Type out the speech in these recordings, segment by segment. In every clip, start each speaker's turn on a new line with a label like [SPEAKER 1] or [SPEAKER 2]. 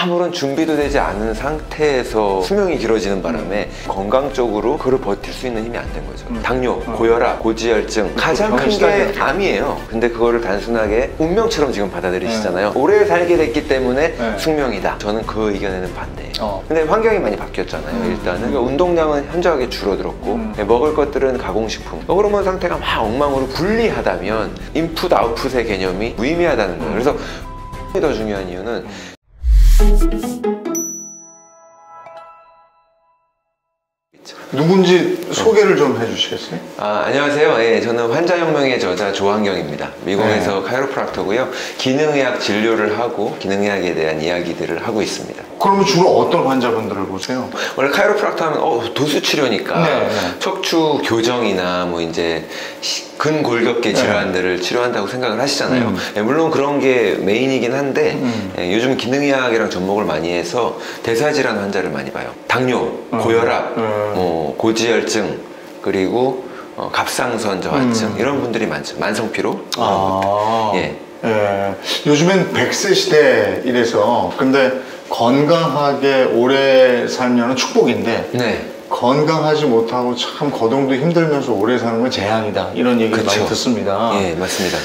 [SPEAKER 1] 아무런 준비도 되지 않은 상태에서 수명이 길어지는 바람에 건강적으로 그걸 버틸 수 있는 힘이 안 된 거죠. 당뇨, 고혈압, 고지혈증 가장 큰 게 암이에요. 근데 그거를 단순하게 운명처럼 지금 받아들이시잖아요. 오래 살게 됐기 때문에 숙명이다. 저는 그 의견에는 반대예요. 근데 환경이 많이 바뀌었잖아요. 일단은 그러니까 운동량은 현저하게 줄어들었고 먹을 것들은 가공식품, 호르몬 상태가 막 엉망으로 불리하다면 인풋 아웃풋의 개념이 무의미하다는 거예요. 그래서 더 중요한 이유는
[SPEAKER 2] 누군지 소개를 좀 해주시겠어요?
[SPEAKER 1] 안녕하세요. 예, 저는 환자혁명의 저자 조한경입니다. 미국에서 카이로프락터고요. 기능의학 진료를 하고 기능의학에 대한 이야기들을 하고 있습니다.
[SPEAKER 2] 그러면 주로 어떤 환자분들을 보세요?
[SPEAKER 1] 원래 카이로프락터 하면 도수 치료니까 척추 교정이나 뭐 이제 근골격계 질환들을 치료한다고 생각을 하시잖아요. 예, 물론 그런 게 메인이긴 한데 요즘 기능의학이랑 접목을 많이 해서 대사질환 환자를 많이 봐요. 당뇨, 고혈압, 뭐 고지혈증, 그리고 갑상선 저하증 이런 분들이 많죠. 만성피로. 예.
[SPEAKER 2] 예. 요즘엔 100세 시대 이래서 근데 건강하게 오래 살면 축복인데 건강하지 못하고 참 거동도 힘들면서 오래 사는 건 재앙이다 이런 얘기를 많이 듣습니다.
[SPEAKER 1] 예, 맞습니다.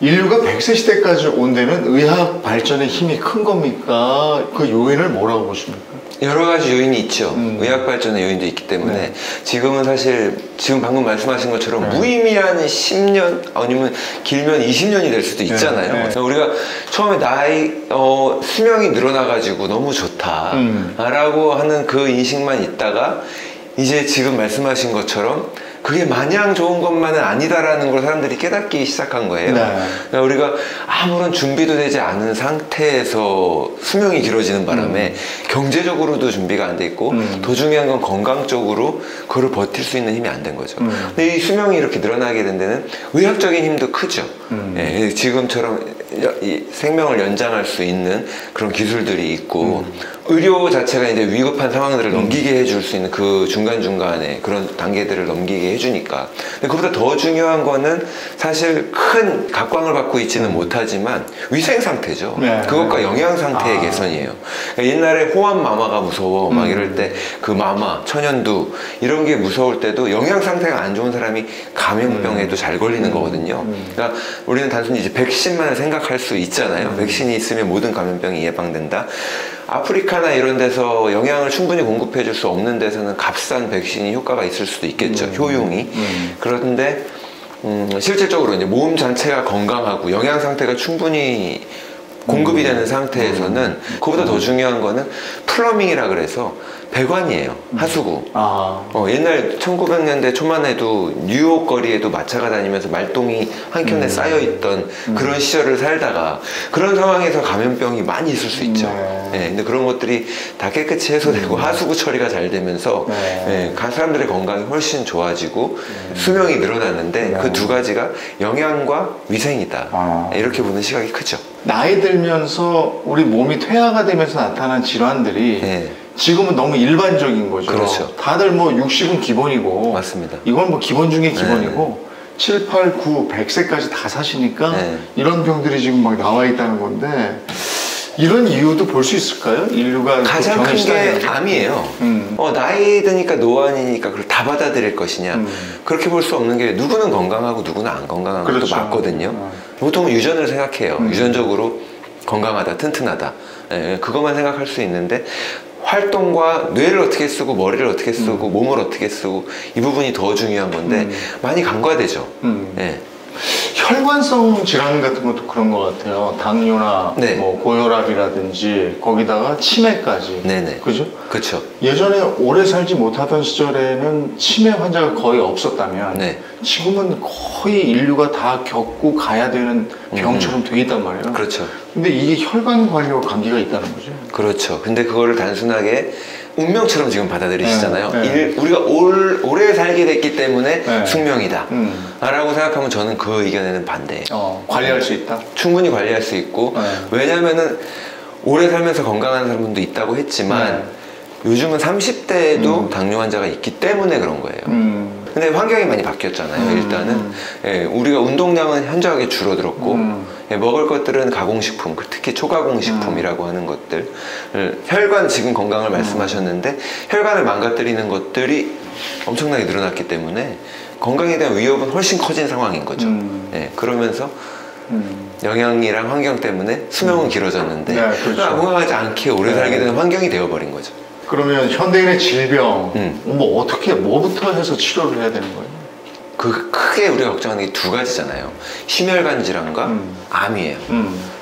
[SPEAKER 2] 인류가 100세 시대까지 온다면 의학 발전의 힘이 큰 겁니까? 그 요인을 뭐라고 보십니까?
[SPEAKER 1] 여러 가지 요인이 있죠. 의학 발전의 요인도 있기 때문에 지금은 사실 지금 방금 말씀하신 것처럼 무의미한 10년 아니면 길면 20년이 될 수도 있잖아요. 우리가 처음에 수명이 늘어나가지고 너무 좋다라고 하는 그 인식만 있다가 이제 지금 말씀하신 것처럼 그게 마냥 좋은 것만은 아니다라는 걸 사람들이 깨닫기 시작한 거예요. 그러니까 우리가 아무런 준비도 되지 않은 상태에서 수명이 길어지는 바람에 경제적으로도 준비가 안 돼 있고 더 중요한 건 건강적으로 그걸 버틸 수 있는 힘이 안 된 거죠. 근데 이 수명이 이렇게 늘어나게 된 데는 의학적인 힘도 크죠. 예, 지금처럼 생명을 연장할 수 있는 그런 기술들이 있고 의료 자체가 이제 위급한 상황들을 넘기게 해줄 수 있는 그 중간중간에 그런 단계들을 넘기게 해주니까. 근데 그보다 더 중요한 거는 사실 큰 각광을 받고 있지는 못하지만 위생 상태죠. 그것과 영양 상태의 개선이에요. 그러니까 옛날에 호환 마마가 무서워 막 이럴 때 그 마마, 천연두 이런 게 무서울 때도 영양 상태가 안 좋은 사람이 감염병에도 잘 걸리는 거거든요. 그러니까 우리는 단순히 이제 백신만을 생각할 수 있잖아요. 백신이 있으면 모든 감염병이 예방된다. 아프리카나 이런 데서 영양을 충분히 공급해 줄 수 없는 데서는 값싼 백신이 효과가 있을 수도 있겠죠. 효용이. 그런데 실질적으로 이제 몸 자체가 건강하고 영양 상태가 충분히 공급이 되는 상태에서는 그보다 더 중요한 거는 플러밍이라 그래서 배관이에요. 하수구. 옛날 1900년대 초만 해도 뉴욕 거리에도 마차가 다니면서 말똥이 한켠에 쌓여있던 그런 시절을 살다가 그런 상황에서 감염병이 많이 있을 수 있죠. 근데 그런 것들이 다 깨끗이 해소되고 하수구 처리가 잘 되면서 사람들의 건강이 훨씬 좋아지고 수명이 늘어났는데 그 두 가지가 영양과 위생이다. 이렇게 보는 시각이 크죠.
[SPEAKER 2] 나이 들면서 우리 몸이 퇴화가 되면서 나타난 질환들이 지금은 너무 일반적인 거죠.
[SPEAKER 1] 그렇죠.
[SPEAKER 2] 다들 뭐 60은 기본이고
[SPEAKER 1] 맞습니다.
[SPEAKER 2] 이건 뭐 기본 중에 기본이고 7, 8, 9, 100세까지 다 사시니까 이런 병들이 지금 막 나와 있다는 건데 이런 이유도 볼 수 있을까요? 인류가
[SPEAKER 1] 가장 큰 게 암이에요. 나이 드니까 노안이니까 그걸 다 받아들일 것이냐. 그렇게 볼 수 없는 게 누구는 건강하고 누구는 안 건강한 것도 맞거든요. 보통은 유전을 생각해요. 유전적으로 건강하다, 튼튼하다. 그것만 생각할 수 있는데 활동과 뇌를 어떻게 쓰고 머리를 어떻게 쓰고 몸을 어떻게 쓰고 이 부분이 더 중요한 건데 많이 간과되죠.
[SPEAKER 2] 혈관성 질환 같은 것도 그런 것 같아요. 당뇨나 뭐 고혈압이라든지 거기다가 치매까지. 그죠?
[SPEAKER 1] 그렇죠.
[SPEAKER 2] 예전에 오래 살지 못하던 시절에는 치매 환자가 거의 없었다면 지금은 거의 인류가 다 겪고 가야 되는 병처럼 돼 있단 말이에요.
[SPEAKER 1] 그렇죠.
[SPEAKER 2] 근데 이게 혈관 관리와 관계가 있다는 거죠.
[SPEAKER 1] 그렇죠. 근데 그거를 단순하게 운명처럼 지금 받아들이시잖아요. 우리가 오래 살게 됐기 때문에 숙명이다 라고 생각하면 저는 그 의견에는 반대예요.
[SPEAKER 2] 관리할 수 있다?
[SPEAKER 1] 충분히 관리할 수 있고 왜냐면은 오래 살면서 건강한 사람도 있다고 했지만 요즘은 30대에도 당뇨 환자가 있기 때문에 그런 거예요. 근데 환경이 많이 바뀌었잖아요. 일단은 우리가 운동량은 현저하게 줄어들었고 먹을 것들은 가공식품, 특히 초가공식품이라고 하는 것들. 혈관, 지금 건강을 말씀하셨는데 혈관을 망가뜨리는 것들이 엄청나게 늘어났기 때문에 건강에 대한 위협은 훨씬 커진 상황인 거죠. 그러면서 영양이랑 환경 때문에 수명은 길어졌는데
[SPEAKER 2] 그렇죠.
[SPEAKER 1] 건강하지 않게 오래 살게 되는 환경이 되어버린 거죠.
[SPEAKER 2] 그러면 현대인의 질병 뭐 어떻게 뭐부터 해서 치료를 해야 되는 거예요?
[SPEAKER 1] 크게 우리가 걱정하는 게 두 가지잖아요. 심혈관 질환과 암이에요.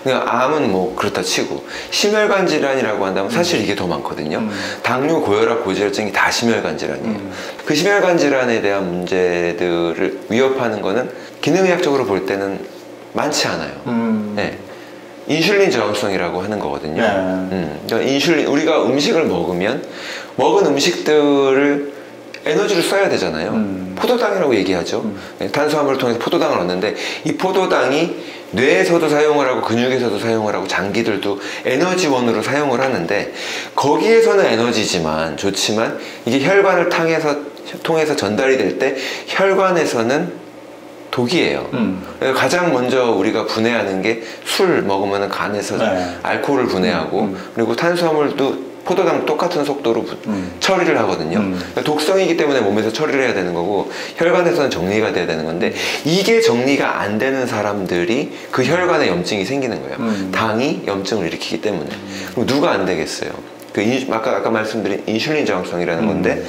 [SPEAKER 1] 그러니까 암은 뭐 그렇다 치고 심혈관 질환이라고 한다면 사실 이게 더 많거든요. 당뇨, 고혈압, 고지혈증이 다 심혈관 질환이에요. 그 심혈관 질환에 대한 문제들을 위협하는 거는 기능의학적으로 볼 때는 많지 않아요. 네. 인슐린 저항성이라고 하는 거거든요. 그러니까 인슐린, 우리가 음식을 먹으면 먹은 음식들을 에너지를 써야 되잖아요. 포도당이라고 얘기하죠. 탄수화물을 통해서 포도당을 얻는데 이 포도당이 뇌에서도 사용을 하고 근육에서도 사용을 하고 장기들도 에너지원으로 사용을 하는데 거기에서는 에너지지만 좋지만 이게 혈관을 통해서 전달이 될 때 혈관에서는 독이에요. 가장 먼저 우리가 분해하는 게 술 먹으면 간에서 알코올을 분해하고 그리고 탄수화물도 포도당 똑같은 속도로 처리를 하거든요. 그러니까 독성이기 때문에 몸에서 처리를 해야 되는 거고 혈관에서는 정리가 돼야 되는 건데 이게 정리가 안 되는 사람들이 그 혈관에 염증이 생기는 거예요. 당이 염증을 일으키기 때문에. 그럼 누가 안 되겠어요? 아까 말씀드린 인슐린 저항성이라는 건데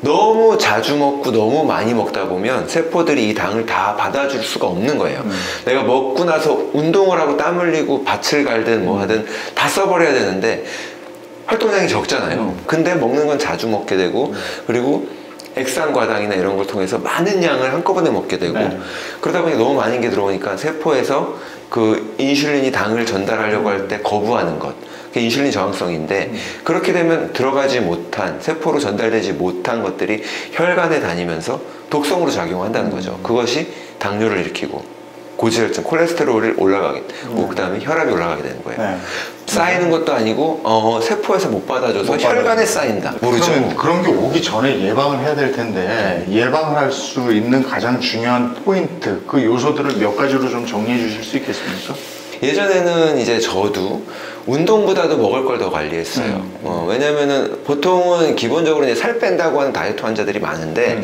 [SPEAKER 1] 너무 자주 먹고 너무 많이 먹다 보면 세포들이 이 당을 다 받아줄 수가 없는 거예요. 내가 먹고 나서 운동을 하고 땀 흘리고 밭을 갈든 뭐 하든 다 써버려야 되는데 활동량이 적잖아요. 근데 먹는 건 자주 먹게 되고 그리고 액상과당이나 이런 걸 통해서 많은 양을 한꺼번에 먹게 되고 그러다 보니 너무 많은 게 들어오니까 세포에서 그 인슐린이 당을 전달하려고 할 때 거부하는 것, 그게 인슐린 저항성인데 그렇게 되면 들어가지 못한, 세포로 전달되지 못한 것들이 혈관에 다니면서 독성으로 작용한다는 거죠. 그것이 당뇨를 일으키고 고지혈증, 콜레스테롤이 올라가게 되고 그 다음에 혈압이 올라가게 되는 거예요. 쌓이는 것도 아니고 세포에서 못 받아줘서 혈관에 쌓인다. 모르죠.
[SPEAKER 2] 그런 게 오기 전에 예방을 해야 될 텐데 예방을 할 수 있는 가장 중요한 포인트, 그 요소들을 몇 가지로 좀 정리해 주실 수 있겠습니까?
[SPEAKER 1] 예전에는 이제 저도 운동보다도 먹을 걸 더 관리했어요. 왜냐면은 보통은 기본적으로 이제 살 뺀다고 하는 다이어트 환자들이 많은데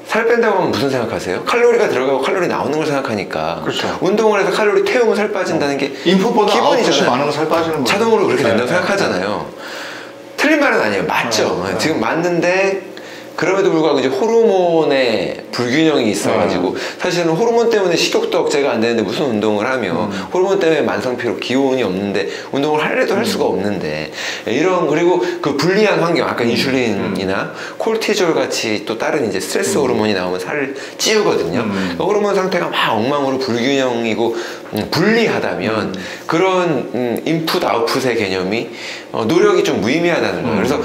[SPEAKER 1] 살 뺀다고 하면 무슨 생각하세요? 칼로리가 들어가고 칼로리 나오는 걸 생각하니까. 그렇죠. 운동을 해서 칼로리 태우면 살 빠진다는 게
[SPEAKER 2] 인풋보다
[SPEAKER 1] 기본이잖아요.
[SPEAKER 2] 아웃풋이 많으면 살 빠지는 거예요.
[SPEAKER 1] 자동으로 그렇게 된다고 생각하잖아요. 틀린 말은 아니에요. 맞죠. 지금 맞는데 그럼에도 불구하고 이제 호르몬의 불균형이 있어가지고 사실은 호르몬 때문에 식욕도 억제가 안 되는데 무슨 운동을 하며 호르몬 때문에 만성피로 기운이 없는데 운동을 하려도 할 수가 없는데 이런, 그리고 그 불리한 환경, 아까 인슐린이나 콜티졸 같이 또 다른 이제 스트레스 호르몬이 나오면 살을 찌우거든요. 그러니까 호르몬 상태가 막 엉망으로 불균형이고 불리하다면 그런 인풋 아웃풋의 개념이 노력이 좀 무의미하다는 거예요. 그래서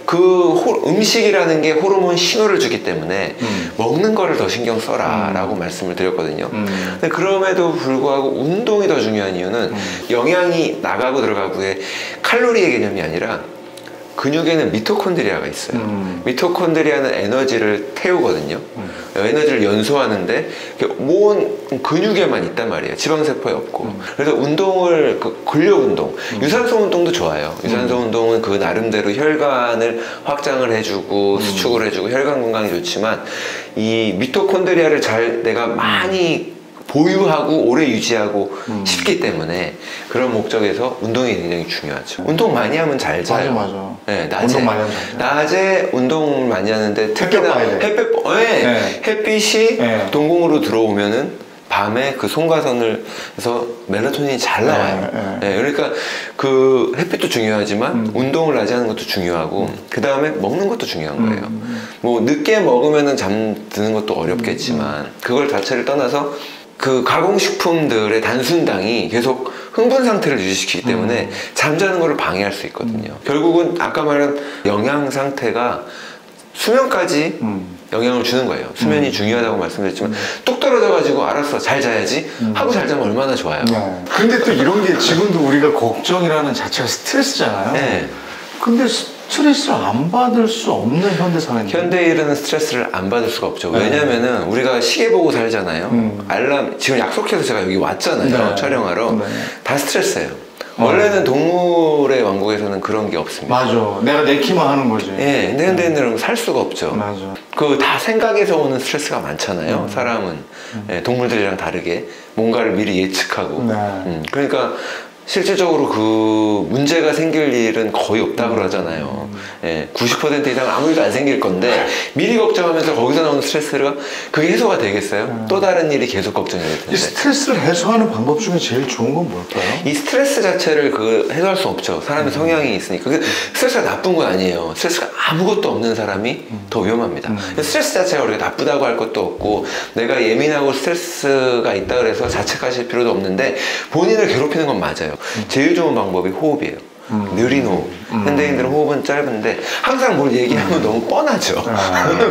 [SPEAKER 1] 그 음식이라는 게 호르몬 신호를 주기 때문에 먹는 거를 더 신경 써라 라고 말씀을 드렸거든요. 근데 그럼에도 불구하고 운동이 더 중요한 이유는 영양이 나가고 들어가고의 칼로리의 개념이 아니라 근육에는 미토콘드리아가 있어요. 미토콘드리아는 에너지를 태우거든요. 에너지를 연소하는데 모은 근육에만 있단 말이에요. 지방세포에 없고. 그래서 운동을, 근력 운동, 유산소 운동도 좋아요. 유산소 운동은 그 나름대로 혈관을 확장을 해주고 수축을 해주고 혈관 건강이 좋지만 이 미토콘드리아를 잘 내가 많이 보유하고 오래 유지하고 싶기 때문에 그런 목적에서 운동이 굉장히 중요하죠. 운동 많이 하면 잘 자요.
[SPEAKER 2] 맞아.
[SPEAKER 1] 네,
[SPEAKER 2] 운동 많이 하면 잘 자요.
[SPEAKER 1] 낮에 운동 많이 하는데 특히나 햇빛이 동공으로 들어오면은 밤에 그 송가선에서 멜라토닌이 잘 나와요. 그러니까 그 햇빛도 중요하지만 운동을 낮에 하는 것도 중요하고 그 다음에 먹는 것도 중요한 거예요. 뭐 늦게 먹으면은 잠드는 것도 어렵겠지만 그걸 자체를 떠나서 그 가공식품들의 단순당이 계속 흥분 상태를 유지시키기 때문에 잠자는 것을 방해할 수 있거든요. 결국은 아까 말한 영양 상태가 수면까지 영향을 주는 거예요. 수면이 중요하다고 말씀드렸지만 뚝 떨어져가지고 알았어 잘 자야지 하고 잘 자면 얼마나 좋아요.
[SPEAKER 2] 근데 또 이런 게 지금도 우리가 걱정이라는 자체가 스트레스잖아요. 근데 스트레스를 안 받을 수 없는 현대사회인데.
[SPEAKER 1] 현대인은 스트레스를 안 받을 수가 없죠. 왜냐면은 우리가 시계 보고 살잖아요. 알람, 지금 약속해서 제가 여기 왔잖아요. 촬영하러. 다 스트레스예요. 원래는 동물의 왕국에서는 그런 게 없습니다.
[SPEAKER 2] 맞아. 내가 내키만 하는 거지.
[SPEAKER 1] 예, 근데 현대인들은 살 수가 없죠.
[SPEAKER 2] 맞아.
[SPEAKER 1] 그 다 생각에서 오는 스트레스가 많잖아요. 사람은. 예, 동물들이랑 다르게 뭔가를 미리 예측하고. 그러니까 실질적으로 그 문제가 생길 일은 거의 없다고 그러잖아요. 예, 90% 이상은 아무 일도 안 생길 건데 미리 걱정하면서 거기서 나오는 스트레스가 그게 해소가 되겠어요? 또 다른 일이 계속 걱정이 될 텐데.
[SPEAKER 2] 이 스트레스를 해소하는 방법 중에 제일 좋은 건 뭘까요?
[SPEAKER 1] 이 스트레스 자체를 해소할 수 없죠. 사람의 성향이 있으니까. 스트레스가 나쁜 건 아니에요. 스트레스가 아무것도 없는 사람이 더 위험합니다. 스트레스 자체가 우리가 나쁘다고 할 것도 없고 내가 예민하고 스트레스가 있다 그래서 자책하실 필요도 없는데 본인을 괴롭히는 건 맞아요. 제일 좋은 방법이 호흡이에요. 느린 호흡. 현대인들은 호흡은 짧은데 항상 뭘 얘기하면 너무 뻔하죠.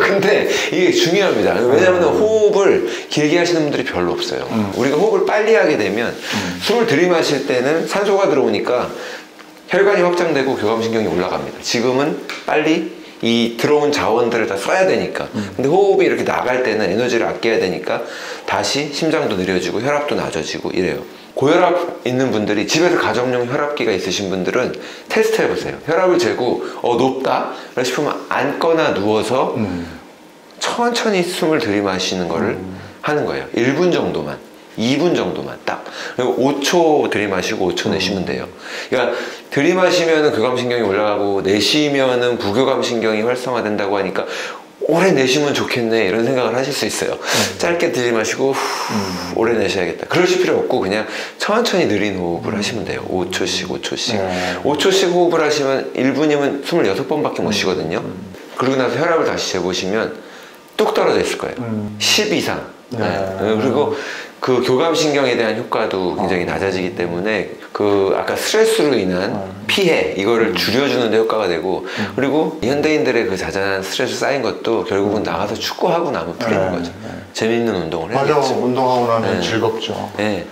[SPEAKER 1] 근데 이게 중요합니다. 왜냐하면 호흡을 길게 하시는 분들이 별로 없어요. 우리가 호흡을 빨리 하게 되면 숨을 들이마실 때는 산소가 들어오니까 혈관이 확장되고 교감신경이 올라갑니다. 지금은 빨리 이 들어온 자원들을 다 써야 되니까. 근데 호흡이 이렇게 나갈 때는 에너지를 아껴야 되니까 다시 심장도 느려지고 혈압도 낮아지고 이래요. 고혈압 있는 분들이 집에서 가정용 혈압기가 있으신 분들은 테스트 해보세요. 혈압을 재고 높다 싶으면 앉거나 누워서 천천히 숨을 들이마시는 거를 하는 거예요. 1분 정도만, 2분 정도만 딱. 그리고 5초 들이마시고 5초 내쉬면 돼요. 그러니까 들이마시면은 교감신경이 올라가고 내쉬면은 부교감신경이 활성화된다고 하니까 오래 내쉬면 좋겠네 이런 생각을 하실 수 있어요. 짧게 들이마시고 오래 내셔야겠다. 그러실 필요 없고 그냥 천천히 느린 호흡을 하시면 돼요. 5초씩 5초씩 5초씩 호흡을 하시면 1분이면 26번밖에 못 쉬거든요. 그러고 나서 혈압을 다시 재보시면 뚝 떨어져 있을 거예요. 10 이상. 그리고 그 교감신경에 대한 효과도 굉장히 낮아지기 때문에 그 아까 스트레스로 인한 피해 이거를 줄여주는 데 효과가 되고 그리고 현대인들의 그 자잘한 스트레스 쌓인 것도 결국은 나가서 축구하고 나면 풀리는 거죠. 재밌는 운동을 해야겠죠.
[SPEAKER 2] 맞아. 운동하고 나면 즐겁죠.
[SPEAKER 1] 네.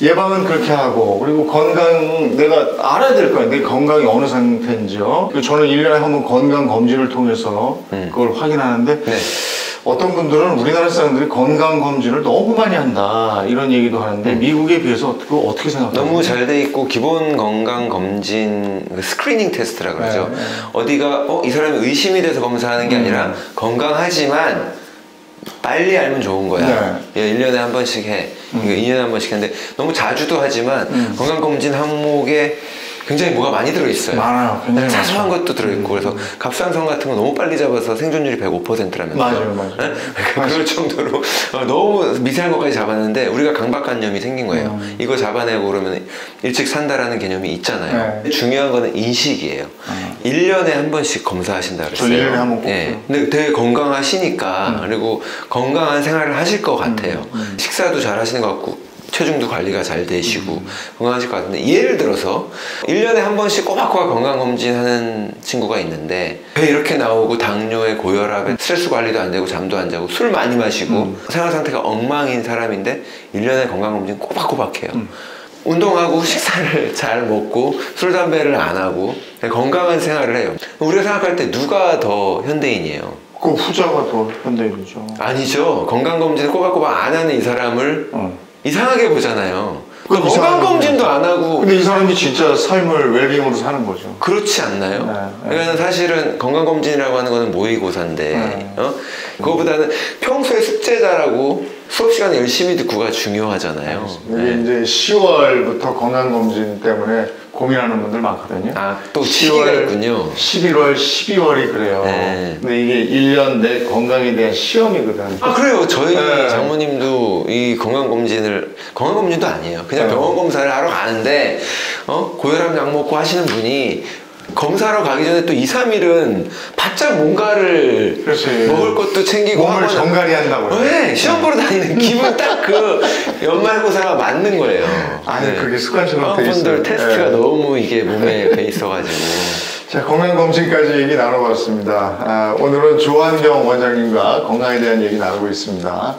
[SPEAKER 2] 예방은 그렇게 하고 그리고 건강 내가 알아야 될 거예요. 내 건강이 어느 상태인지요. 저는 1년에 한 번 건강검진을 통해서 그걸 확인하는데 어떤 분들은 우리나라 사람들이 건강검진을 너무 많이 한다 이런 얘기도 하는데 미국에 비해서 그거 어떻게 생각하세요?
[SPEAKER 1] 너무 잘 돼 있고 기본 건강검진 스크리닝 테스트라 그러죠. 어디가 이 사람이 의심이 돼서 검사하는 게 아니라 건강하지만 빨리 알면 좋은 거야. 1년에 한 번씩 해. 2년에 한 번씩 했는데 너무 자주도 하지만 건강검진 항목에 굉장히 뭐가 많이 들어있어요.
[SPEAKER 2] 많아요. 굉장히
[SPEAKER 1] 사소한 것도 들어있고 그래서 갑상선 같은 거 너무 빨리 잡아서 생존율이 105%라면서요.
[SPEAKER 2] 맞아요.
[SPEAKER 1] 그럴 정도로 너무 미세한 것까지 잡았는데 우리가 강박관념이 생긴 거예요. 이거 잡아내고 그러면 일찍 산다라는 개념이 있잖아요. 중요한 거는 인식이에요. 1년에 한 번씩 검사하신다 그랬어요.
[SPEAKER 2] 1년에 한 번 꼭.
[SPEAKER 1] 근데 되게 건강하시니까 그리고 건강한 생활을 하실 것 같아요. 식사도 잘 하시는 것 같고 체중도 관리가 잘 되시고 건강하실 것 같은데 예를 들어서 1년에 한 번씩 꼬박꼬박 건강검진 하는 친구가 있는데 배 이렇게 나오고 당뇨에 고혈압에 스트레스 관리도 안 되고 잠도 안 자고 술 많이 마시고 생활 상태가 엉망인 사람인데 1년에 건강검진 꼬박꼬박 해요. 운동하고 식사를 잘 먹고 술 담배를 안 하고 건강한 생활을 해요. 우리가 생각할 때 누가 더 현대인이에요?
[SPEAKER 2] 그 후자가 더 현대인이죠.
[SPEAKER 1] 아니죠. 건강검진을 꼬박꼬박 안 하는 이 사람을 이상하게 보잖아요. 건강검진도 안 하고.
[SPEAKER 2] 근데 이 사람이 진짜 삶을 웰빙으로 사는 거죠.
[SPEAKER 1] 그렇지 않나요? 그러니까 사실은 건강검진이라고 하는 거는 모의고사인데 그거보다는 평소에 숙제자라고 수업 시간에 열심히 듣고가 중요하잖아요.
[SPEAKER 2] 이게 이제 10월부터 건강검진 때문에 고민하는 분들 많거든요.
[SPEAKER 1] 또 시기가 있군요.
[SPEAKER 2] 11월, 12월이 그래요. 근데 이게 1년 내 건강에 대한 시험이거든.
[SPEAKER 1] 그래요. 저희 장모님도 이 건강검진도 아니에요. 그냥 병원 검사를 하러 가는데 고혈압 약 먹고 하시는 분이 검사하러 가기 전에 또 2, 3일은 바짝 뭔가를 먹을 것도 챙기고
[SPEAKER 2] 몸을 정갈이 한다고요.
[SPEAKER 1] 네, 시험 보러 다니는 기분 딱 그 연말고사가 맞는 거예요.
[SPEAKER 2] 그게 습관처럼 돼 있어요.
[SPEAKER 1] 분들 테스트가 너무 이게 몸에 배 있어가지고.
[SPEAKER 2] 자, 건강검진까지 얘기 나눠봤습니다. 오늘은 조한경 원장님과 건강에 대한 얘기 나누고 있습니다.